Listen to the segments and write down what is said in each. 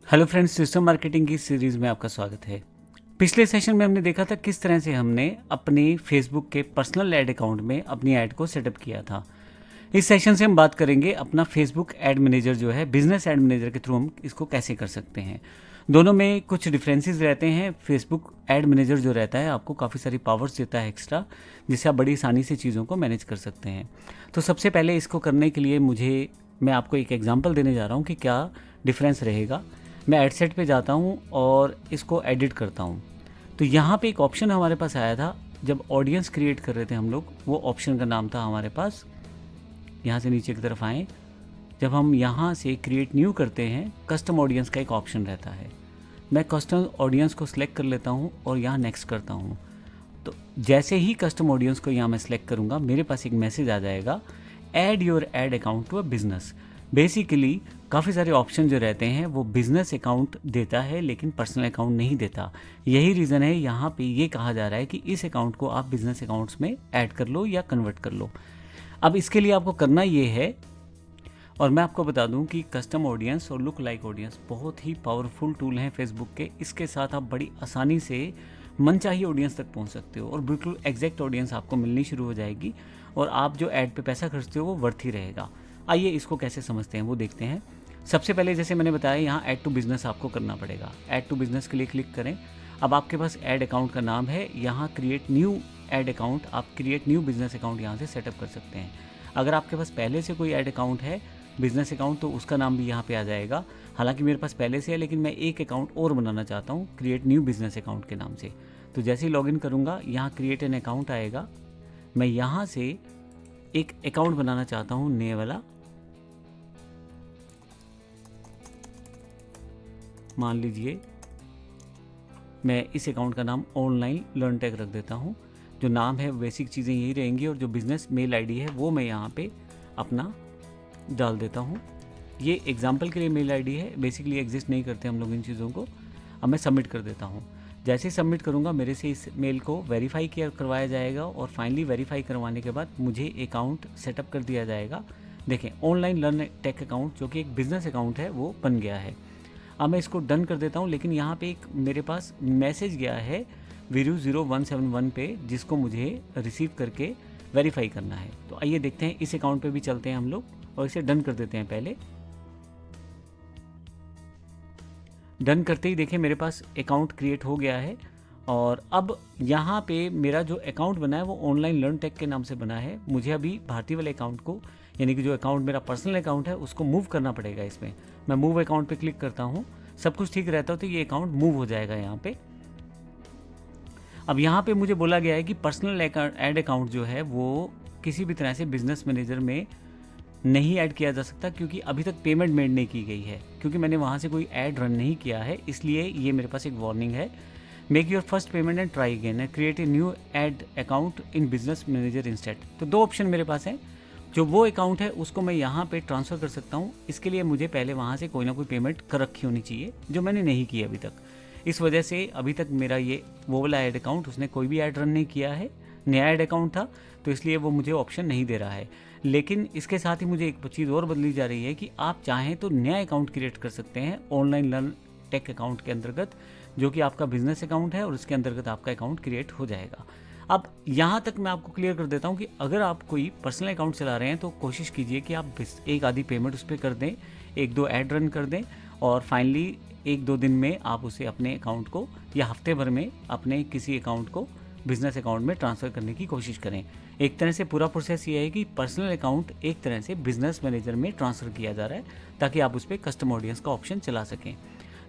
Hello friends, system marketing की series में आपका स्वागत है। पिछले सेशन में हमने देखा था किस तरह से हमने अपने फेसबुक के पर्सनल ऐड अकाउंट में अपनी ऐड को सेटअप किया था। इस सेशन से हम बात करेंगे अपना फेसबुक ऐड मैनेजर जो है, बिजनेस ऐड मैनेजर के थ्रू हम इसको कैसे कर सकते हैं। दोनों में कुछ डिफरेंसेस रहते हैं। फेसबुक ऐड मैनेजर जो रहता है आपको काफ़ी सारी पावर्स देता है एक्स्ट्रा, जिससे आप बड़ी आसानी से चीज़ों को मैनेज कर सकते हैं। तो सबसे पहले इसको करने के लिए मैं आपको एक एग्जांपल देने जा रहा हूँ कि क्या डिफरेंस रहेगा। मैं एड सेट पे जाता हूँ और इसको एडिट करता हूँ। तो यहाँ पे एक ऑप्शन हमारे पास आया था जब ऑडियंस क्रिएट कर रहे थे हम लोग। वो ऑप्शन का नाम था हमारे पास, यहाँ से नीचे की तरफ आएँ, जब हम यहाँ से क्रिएट न्यू करते हैं कस्टम ऑडियंस का एक ऑप्शन रहता है। मैं कस्टम ऑडियंस को सिलेक्ट कर लेता हूँ और यहाँ नेक्स्ट करता हूँ। तो जैसे ही कस्टम ऑडियंस को यहाँ मैं सिलेक्ट करूँगा, मेरे पास एक मैसेज आ जाएगा, add your ad account to a business. Basically काफ़ी सारे ऑप्शन जो रहते हैं वो बिजनेस अकाउंट देता है लेकिन पर्सनल अकाउंट नहीं देता। यही रीज़न है यहाँ पे ये कहा जा रहा है कि इस अकाउंट को आप बिजनेस अकाउंट्स में ऐड कर लो या कन्वर्ट कर लो। अब इसके लिए आपको करना ये है, और मैं आपको बता दूं कि कस्टम ऑडियंस और लुक लाइक ऑडियंस बहुत ही पावरफुल टूल हैं फेसबुक के। इसके साथ आप बड़ी आसानी से मनचाही ऑडियंस तक पहुंच सकते हो और बिल्कुल एग्जैक्ट ऑडियंस आपको मिलनी शुरू हो जाएगी और आप जो ऐड पे पैसा खर्चते हो वो वर्थ ही रहेगा। आइए इसको कैसे समझते हैं वो देखते हैं। सबसे पहले जैसे मैंने बताया, यहाँ ऐड टू बिजनेस आपको करना पड़ेगा। ऐड टू बिजनेस के लिए क्लिक करें। अब आपके पास ऐड अकाउंट का नाम है, यहाँ क्रिएट न्यू ऐड अकाउंट, आप क्रिएट न्यू बिजनेस अकाउंट यहाँ से सेटअप कर सकते हैं। अगर आपके पास पहले से कोई ऐड अकाउंट है बिजनेस अकाउंट, तो उसका नाम भी यहाँ पे आ जाएगा। हालांकि मेरे पास पहले से है, लेकिन मैं एक अकाउंट और बनाना चाहता हूँ क्रिएट न्यू बिजनेस अकाउंट के नाम से। तो जैसे ही लॉगिन करूँगा, यहाँ क्रिएट एन अकाउंट आएगा। मैं यहाँ से एक अकाउंट बनाना चाहता हूँ नए वाला। मान लीजिए मैं इस अकाउंट का नाम ऑनलाइन लर्न टेक रख देता हूँ। जो नाम है बेसिक चीज़ें यही रहेंगी और जो बिजनेस मेल आईडी है वो मैं यहाँ पे अपना डाल देता हूँ। ये एग्जाम्पल के लिए मेल आईडी है, बेसिकली एग्जिस्ट नहीं करते हम लोग इन चीज़ों को। अब मैं सबमिट कर देता हूँ। जैसे ही सबमिट करूँगा, मेरे से इस मेल को वेरीफाई करवाया जाएगा और फाइनली वेरीफाई करवाने के बाद मुझे अकाउंट सेटअप कर दिया जाएगा। देखें, ऑनलाइन लर्न टेक अकाउंट जो कि एक बिज़नेस अकाउंट है वो बन गया है। अब मैं इसको डन कर देता हूँ, लेकिन यहाँ पे एक मेरे पास मैसेज गया है वीरू 0171 पे, जिसको मुझे रिसीव करके वेरीफाई करना है। तो आइए देखते हैं, इस अकाउंट पे भी चलते हैं हम लोग और इसे डन कर देते हैं। पहले डन करते ही देखें मेरे पास अकाउंट क्रिएट हो गया है और अब यहाँ पे मेरा जो अकाउंट बना है वो ऑनलाइन लर्न टेक के नाम से बना है। मुझे अभी भारतीय वाले अकाउंट को, यानी कि जो अकाउंट मेरा पर्सनल अकाउंट है, उसको मूव करना पड़ेगा। इसमें मैं मूव अकाउंट पे क्लिक करता हूँ। सब कुछ ठीक रहता है तो ये अकाउंट मूव हो जाएगा यहाँ पे। अब यहाँ पे मुझे बोला गया है कि पर्सनल ऐड अकाउंट जो है वो किसी भी तरह से बिजनेस मैनेजर में नहीं ऐड किया जा सकता, क्योंकि अभी तक पेमेंट मेड नहीं की गई है, क्योंकि मैंने वहाँ से कोई ऐड रन नहीं किया है। इसलिए ये मेरे पास एक वार्निंग है, make your first payment and try again and create a new add account in business manager instead. तो दो ऑप्शन मेरे पास हैं। जो वो अकाउंट है उसको मैं यहाँ पे ट्रांसफ़र कर सकता हूँ। इसके लिए मुझे पहले वहाँ से कोई ना कोई पेमेंट कर रखी होनी चाहिए, जो मैंने नहीं की अभी तक। इस वजह से अभी तक मेरा ये वो वाला ऐड अकाउंट, उसने कोई भी ऐड रन नहीं किया है, नया ऐड अकाउंट था, तो इसलिए वो मुझे ऑप्शन नहीं दे रहा है। लेकिन इसके साथ ही मुझे एक चीज़ और बदली जा रही है कि आप चाहें तो नया अकाउंट क्रिएट कर सकते हैं ऑनलाइन लर्न टेक अकाउंट के अंतर्गत, जो कि आपका बिजनेस अकाउंट है और उसके अंतर्गत आपका अकाउंट क्रिएट हो जाएगा। अब यहाँ तक मैं आपको क्लियर कर देता हूँ कि अगर आप कोई पर्सनल अकाउंट चला रहे हैं तो कोशिश कीजिए कि आप एक आधी पेमेंट उस पर कर दें, एक दो ऐड रन कर दें और फाइनली एक दो दिन में आप उसे अपने अकाउंट को, या हफ्ते भर में अपने किसी अकाउंट को बिजनेस अकाउंट में ट्रांसफ़र करने की कोशिश करें। एक तरह से पूरा प्रोसेस ये है कि पर्सनल अकाउंट एक तरह से बिजनेस मैनेजर में ट्रांसफ़र किया जा रहा है, ताकि आप उस पर कस्टम ऑडियंस का ऑप्शन चला सकें।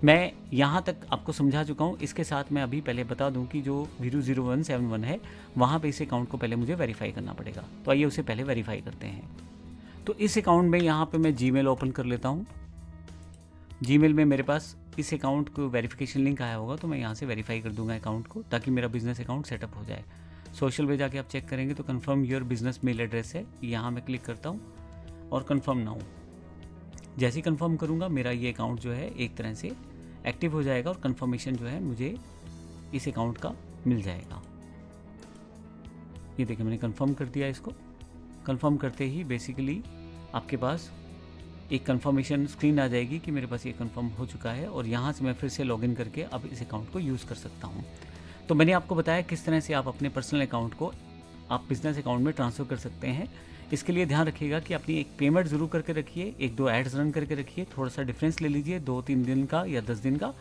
मैं यहाँ तक आपको समझा चुका हूँ। इसके साथ मैं अभी पहले बता दूँ कि जो वीरू 0171 है, वहाँ पे इस अकाउंट को पहले मुझे वेरीफाई करना पड़ेगा। तो आइए उसे पहले वेरीफाई करते हैं। तो इस अकाउंट में यहाँ पे मैं जीमेल ओपन कर लेता हूँ। जीमेल में मेरे पास इस अकाउंट को वेरिफिकेशन लिंक आया होगा, तो मैं यहाँ से वेरीफाई कर दूंगा अकाउंट को, ताकि मेरा बिजनेस अकाउंट सेटअप हो जाए। सोशल पे जाके आप चेक करेंगे तो confirm your business mail address है, यहाँ मैं क्लिक करता हूँ और कन्फर्म नाउ। जैसे ही कन्फर्म करूँगा, मेरा ये अकाउंट जो है एक तरह से एक्टिव हो जाएगा और कन्फर्मेशन जो है मुझे इस अकाउंट का मिल जाएगा। ये देखिए मैंने कन्फर्म कर दिया इसको। कन्फर्म करते ही बेसिकली आपके पास एक कंफर्मेशन स्क्रीन आ जाएगी कि मेरे पास ये कंफर्म हो चुका है और यहाँ से मैं फिर से लॉगिन करके अब इस अकाउंट को यूज़ कर सकता हूँ। तो मैंने आपको बताया किस तरह से आप अपने पर्सनल अकाउंट को आप बिज़नेस अकाउंट में ट्रांसफ़र कर सकते हैं। इसके लिए ध्यान रखिएगा कि अपनी एक पेमेंट ज़रूर करके रखिए, 1-2 एड्स रन करके रखिए, थोड़ा सा डिफरेंस ले लीजिए 2-3 दिन का या 10 दिन का,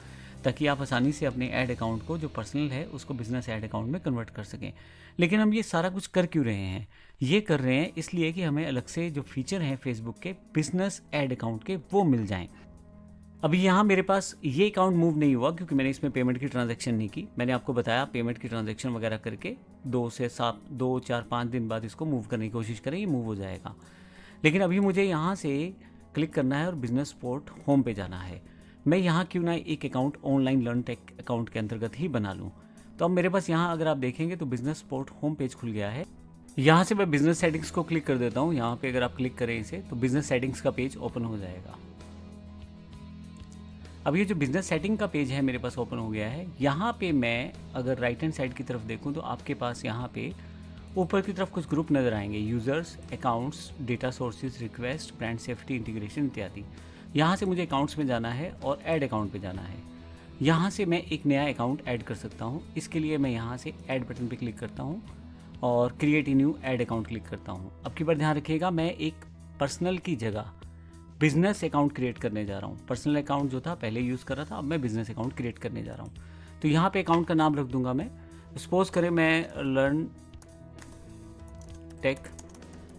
ताकि आप आसानी से अपने ऐड अकाउंट को जो पर्सनल है उसको बिज़नेस ऐड अकाउंट में कन्वर्ट कर सकें। लेकिन हम ये सारा कुछ कर क्यों रहे हैं? ये कर रहे हैं इसलिए कि हमें अलग से जो फीचर हैं फेसबुक के बिज़नेस ऐड अकाउंट के वो मिल जाएँ। अभी यहाँ मेरे पास ये अकाउंट मूव नहीं हुआ क्योंकि मैंने इसमें पेमेंट की ट्रांजैक्शन नहीं की। मैंने आपको बताया पेमेंट की ट्रांजैक्शन वगैरह करके 2-4-5 दिन बाद इसको मूव करने की कोशिश करें, ये मूव हो जाएगा। लेकिन अभी मुझे यहाँ से क्लिक करना है और बिजनेस सपोर्ट होम पे जाना है। मैं यहाँ क्यों ना एक account online learn take account के अंतर्गत ही बना लूँ। तो अब मेरे पास यहाँ अगर आप देखेंगे तो बिजनेस सपोर्ट होम पेज खुल गया है। यहाँ से मैं बिजनेस सेटिंग्स को क्लिक कर देता हूँ। यहाँ पे अगर आप क्लिक करें इसे तो बिजनेस सेटिंग्स का पेज ओपन हो जाएगा। अब ये जो बिज़नेस सेटिंग का पेज है मेरे पास ओपन हो गया है। यहाँ पे मैं अगर राइट हैंड साइड की तरफ देखूँ तो आपके पास यहाँ पे ऊपर की तरफ कुछ ग्रुप नज़र आएंगे, users, accounts, data sources, request, brand safety, integration इत्यादि। यहाँ से मुझे अकाउंट्स में जाना है और ऐड अकाउंट पे जाना है। यहाँ से मैं एक नया अकाउंट ऐड कर सकता हूँ। इसके लिए मैं यहाँ से ऐड बटन पे क्लिक करता हूँ और create a new add account click करता हूँ। अब की बार ध्यान रखिएगा, मैं एक पर्सनल की जगह बिजनेस अकाउंट क्रिएट करने जा रहा हूँ। पर्सनल अकाउंट जो था पहले यूज़ कर रहा था, अब मैं बिजनेस अकाउंट क्रिएट करने जा रहा हूँ। तो यहाँ पे अकाउंट का नाम रख दूंगा मैं। सपोज करें मैं लर्न टेक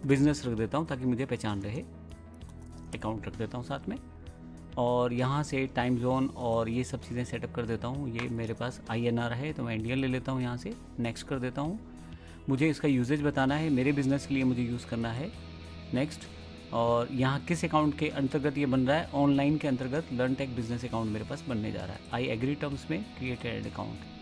बिजनेस रख देता हूँ ताकि मुझे पहचान रहे। अकाउंट रख देता हूँ साथ में और यहाँ से टाइम जोन और ये सब चीज़ें सेटअप कर देता हूँ। ये मेरे पास INR है तो मैं इंडियन ले लेता हूँ। यहाँ से नेक्स्ट कर देता हूँ। मुझे इसका यूजेज बताना है, मेरे बिज़नेस के लिए मुझे यूज़ करना है, नेक्स्ट। और यहाँ किस अकाउंट के अंतर्गत ये बन रहा है, ऑनलाइन के अंतर्गत लर्न टेक बिजनेस अकाउंट मेरे पास बनने जा रहा है। आई एग्री टर्म्स में क्रिएट एड अकाउंट।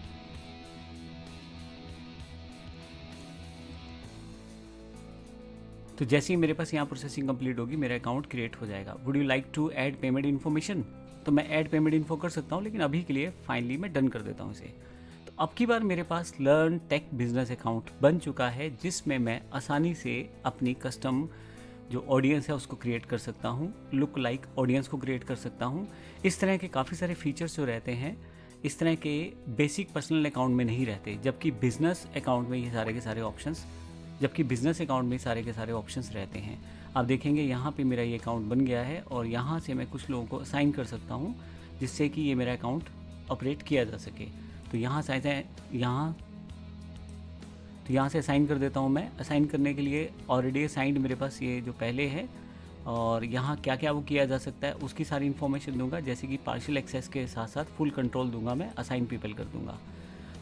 तो जैसे ही मेरे पास यहाँ प्रोसेसिंग कंप्लीट होगी मेरा अकाउंट क्रिएट हो जाएगा। Would you like to add payment information? तो मैं ऐड पेमेंट इन्फो कर सकता हूँ, लेकिन अभी के लिए फाइनली मैं डन कर देता हूँ इसे। तो अब की बार मेरे पास लर्न टेक बिजनेस अकाउंट बन चुका है जिसमें मैं आसानी से अपनी कस्टम जो ऑडियंस है उसको क्रिएट कर सकता हूँ, लुक लाइक ऑडियंस को क्रिएट कर सकता हूँ। इस तरह के काफ़ी सारे फीचर्स जो रहते हैं इस तरह के बेसिक पर्सनल अकाउंट में नहीं रहते, जबकि बिजनेस अकाउंट में ये सारे के सारे ऑप्शंस रहते हैं। आप देखेंगे यहाँ पे मेरा ये अकाउंट बन गया है और यहाँ से मैं कुछ लोगों को असाइन कर सकता हूँ जिससे कि ये मेरा अकाउंट ऑपरेट किया जा सके। तो यहाँ से असाइन कर देता हूँ मैं। असाइन करने के लिए ऑलरेडी असाइंड मेरे पास ये जो पहले है और यहाँ क्या क्या वो किया जा सकता है उसकी सारी इन्फॉर्मेशन दूंगा, जैसे कि पार्शियल एक्सेस के साथ साथ फुल कंट्रोल दूंगा मैं, असाइन पीपल कर दूंगा।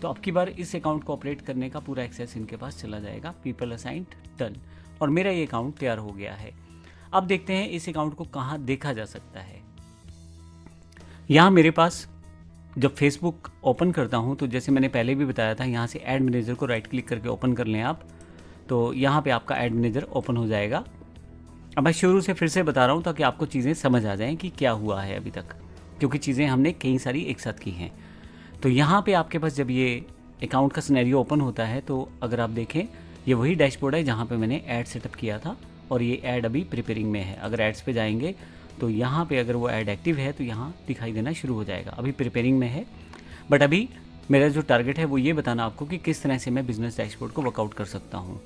तो अब की बार इस अकाउंट को ऑपरेट करने का पूरा एक्सेस इनके पास चला जाएगा। पीपल असाइंड, डन, और मेरा ये अकाउंट तैयार हो गया है। अब देखते हैं इस अकाउंट को कहाँ देखा जा सकता है। यहाँ मेरे पास जब फेसबुक ओपन करता हूँ तो जैसे मैंने पहले भी बताया था, यहाँ से ऐड मैनेजर को राइट क्लिक करके ओपन कर लें आप, तो यहाँ पे आपका ऐड मैनेजर ओपन हो जाएगा। अब मैं शुरू से फिर से बता रहा हूँ ताकि आपको चीज़ें समझ आ जाएं कि क्या हुआ है अभी तक, क्योंकि चीज़ें हमने कई सारी एक साथ की हैं। तो यहाँ पे आपके पास जब ये अकाउंट का सिनेरियो ओपन होता है तो अगर आप देखें ये वही डैशबोर्ड है जहाँ पे मैंने ऐड सेटअप किया था और ये ऐड अभी प्रिपेयरिंग में है। अगर एड्स पे जाएंगे तो यहाँ पे अगर वो ऐड एक्टिव है तो यहाँ दिखाई देना शुरू हो जाएगा। अभी प्रिपेयरिंग में है, बट अभी मेरा जो टारगेट है वो ये बताना आपको कि किस तरह से मैं बिज़नेस डैशबोर्ड को वर्कआउट कर सकता हूँ।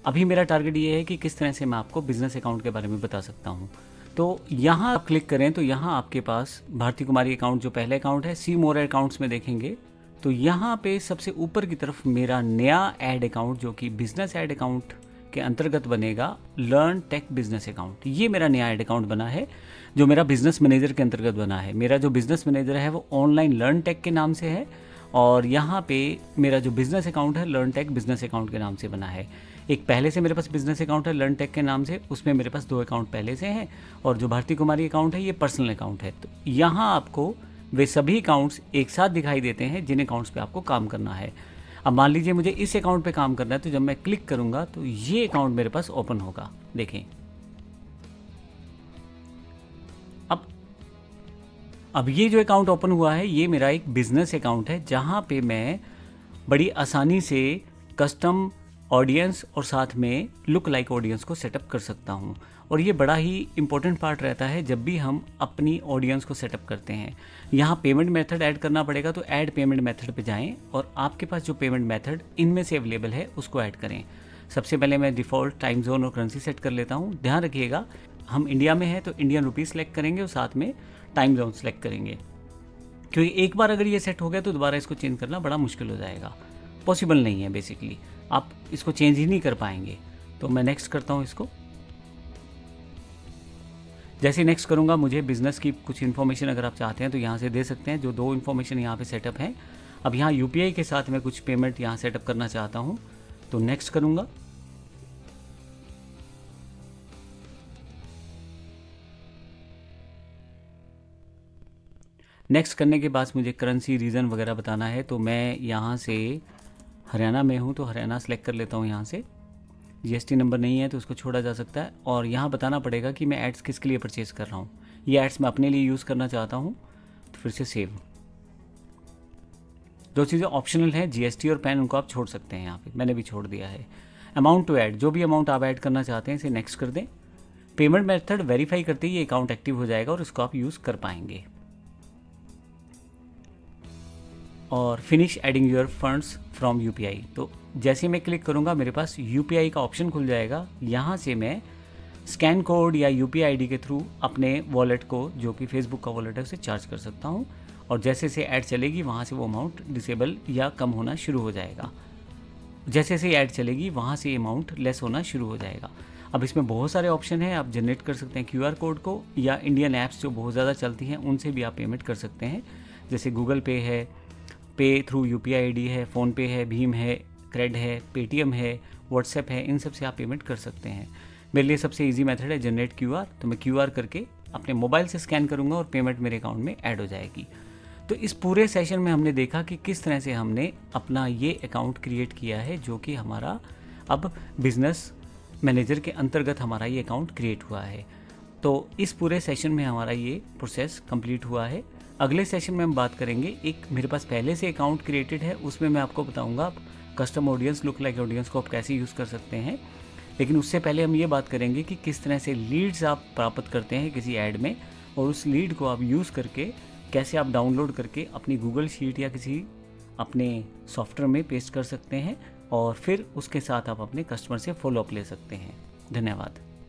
अभी मेरा टारगेट ये है कि किस तरह से मैं आपको बिज़नेस अकाउंट के बारे में बता सकता हूँ। तो यहाँ आप क्लिक करें तो यहाँ आपके पास भारती कुमारी अकाउंट जो पहले अकाउंट है, सी मोर अकाउंट्स में देखेंगे तो यहाँ पे सबसे ऊपर की तरफ मेरा नया ऐड अकाउंट जो कि बिज़नेस ऐड अकाउंट के अंतर्गत बनेगा, लर्न टेक बिजनेस अकाउंट। ये मेरा नया ऐड अकाउंट बना है जो मेरा बिजनेस मैनेजर के अंतर्गत बना है। मेरा जो बिजनेस मैनेजर है वो ऑनलाइन लर्न टेक के नाम से है और यहाँ पे मेरा जो बिजनेस अकाउंट है लर्न टेक बिजनेस अकाउंट के नाम से बना है। एक पहले से मेरे पास बिजनेस अकाउंट है लर्न टेक के नाम से, उसमें मेरे पास 2 अकाउंट पहले से हैं और जो भारती कुमारी अकाउंट है ये पर्सनल अकाउंट है। तो यहाँ आपको वे सभी अकाउंट्स एक साथ दिखाई देते हैं जिन अकाउंट्स पे आपको काम करना है। अब मान लीजिए मुझे इस अकाउंट पे काम करना है तो जब मैं क्लिक करूंगा तो ये अकाउंट मेरे पास ओपन होगा। देखें अब ये जो अकाउंट ओपन हुआ है ये मेरा एक बिजनेस अकाउंट है जहां पे मैं बड़ी आसानी से कस्टम ऑडियंस और साथ में लुक लाइक ऑडियंस को सेटअप कर सकता हूं। और ये बड़ा ही इम्पोर्टेंट पार्ट रहता है जब भी हम अपनी ऑडियंस को सेटअप करते हैं। यहाँ पेमेंट मेथड ऐड करना पड़ेगा, तो ऐड पेमेंट मेथड पे जाएं और आपके पास जो पेमेंट मेथड इनमें से अवेलेबल है उसको ऐड करें। सबसे पहले मैं डिफ़ॉल्ट टाइम जोन और करेंसी सेट कर लेता हूँ। ध्यान रखिएगा हम इंडिया में हैं तो इंडियन रुपीज़ सेलेक्ट करेंगे और साथ में टाइम जोन सेलेक्ट करेंगे, क्योंकि एक बार अगर ये सेट हो गया तो दोबारा इसको चेंज करना बड़ा मुश्किल हो जाएगा, पॉसिबल नहीं है, बेसिकली आप इसको चेंज ही नहीं कर पाएंगे। तो मैं नेक्स्ट करता हूँ इसको। जैसे नेक्स्ट करूँगा, मुझे बिज़नेस की कुछ इन्फॉर्मेशन अगर आप चाहते हैं तो यहाँ से दे सकते हैं, जो 2 इन्फॉर्मेशन यहाँ पे सेटअप हैं। अब यहाँ यूपीआई के साथ मैं कुछ पेमेंट यहाँ सेटअप करना चाहता हूँ, तो नेक्स्ट करूँगा। नेक्स्ट करने के बाद मुझे करेंसी रीजन वगैरह बताना है, तो मैं यहाँ से हरियाणा में हूँ तो हरियाणा सेलेक्ट कर लेता हूँ। यहाँ से जीएसटी नंबर नहीं है तो उसको छोड़ा जा सकता है, और यहाँ बताना पड़ेगा कि मैं एड्स किसके लिए परचेज़ कर रहा हूँ। ये एड्स मैं अपने लिए यूज़ करना चाहता हूँ, तो फिर से सेव। जो चीज़ें ऑप्शनल हैं जीएसटी और पैन, उनको आप छोड़ सकते हैं, यहाँ पे मैंने भी छोड़ दिया है। अमाउंट टू ऐड, जो भी अमाउंट आप ऐड करना चाहते हैं इसे नेक्स्ट कर दें। पेमेंट मेथड वेरीफाई करते ही ये अकाउंट एक्टिव हो जाएगा और इसको आप यूज़ कर पाएंगे। और finish adding your funds from UPI, तो जैसे मैं क्लिक करूँगा मेरे पास यूपीआई का ऑप्शन खुल जाएगा। यहाँ से मैं स्कैन कोड या यूपीआई आईडी के थ्रू अपने वॉलेट को, जो कि फेसबुक का वॉलेट है, उसे चार्ज कर सकता हूँ, और जैसे से ऐड चलेगी वहाँ से वो अमाउंट डिसेबल या कम होना शुरू हो जाएगा। जैसे से ऐड चलेगी वहाँ से अमाउंट लेस होना शुरू हो जाएगा। अब इसमें बहुत सारे ऑप्शन हैं, आप जनरेट कर सकते हैं क्यूआर कोड को, या इंडियन ऐप्स जो बहुत ज़्यादा चलती हैं उनसे भी आप पेमेंट कर सकते हैं, जैसे गूगल पे है, पे थ्रू यूपीआई आईडी है, फ़ोनपे है, भीम है, क्रेड है, पेटीएम है, व्हाट्सएप है, इन सब से आप पेमेंट कर सकते हैं। मेरे लिए सबसे इजी मेथड है जनरेट क्यूआर, तो मैं क्यूआर करके अपने मोबाइल से स्कैन करूँगा और पेमेंट मेरे अकाउंट में ऐड हो जाएगी। तो इस पूरे सेशन में हमने देखा कि किस तरह से हमने अपना ये अकाउंट क्रिएट किया है, जो कि हमारा अब बिज़नेस मैनेजर के अंतर्गत हमारा ये अकाउंट क्रिएट हुआ है। तो इस पूरे सेशन में हमारा ये प्रोसेस कंप्लीट हुआ है। अगले सेशन में हम बात करेंगे, एक मेरे पास पहले से अकाउंट क्रिएटेड है, उसमें मैं आपको बताऊंगा आप custom audience, look like audience को आप कैसे यूज़ कर सकते हैं। लेकिन उससे पहले हम ये बात करेंगे कि किस तरह से लीड्स आप प्राप्त करते हैं किसी ऐड में, और उस लीड को आप यूज़ करके कैसे आप डाउनलोड करके अपनी गूगल शीट या किसी अपने सॉफ्टवेयर में पेस्ट कर सकते हैं, और फिर उसके साथ आप अपने कस्टमर से फॉलोअप ले सकते हैं। धन्यवाद।